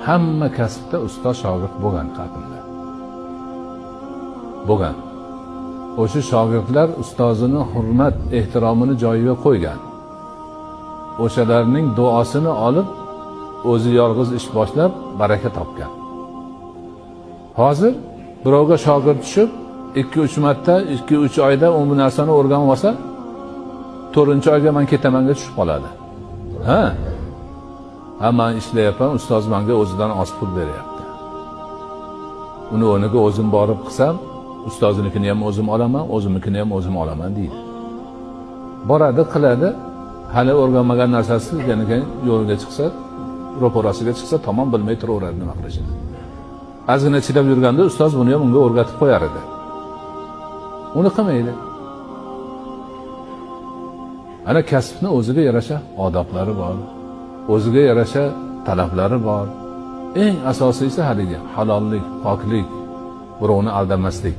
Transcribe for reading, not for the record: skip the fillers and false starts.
hamma kasbda ustoz shogird bo'lgan qadimda. Bo'lgan. O'sha shogirdlar ustozini hurmat, ehtiromini joyiga qo'ygan. O'shalarning duosini olib, o'zi yolg'iz ish boshlab, baraka topgan. Hozir birovga shogird tushib, 2-3 marta, 2-3 oyda u narsani o'rganib olsa, 4-oyga men ketaman deb tushib qoladi. Ha? Men ishlayapman, ustoz menga o'zidan oz pul beryapti. Uni o'rniga o'zim borib qilsam, ustoznikini ham o'zim olaman, o'zimnikini ham o'zim olaman deydi. Boradi, qiladi, hali o'rganmagan narsasi yana yo'liga chiqsa, ro'parasiga chiqsa, tamom bilmay turaveradi nima qilishini. Ozgina chidab yurganda ustoz buni ham unga o'rgatib qo'yar edi. Uni qilmaydi. Ana kasbni o'ziga yarasha odoblari bor, o'ziga yarasha talablari bor. Eng asosiysi haligi halollik, poklik, birovni aldamaslik.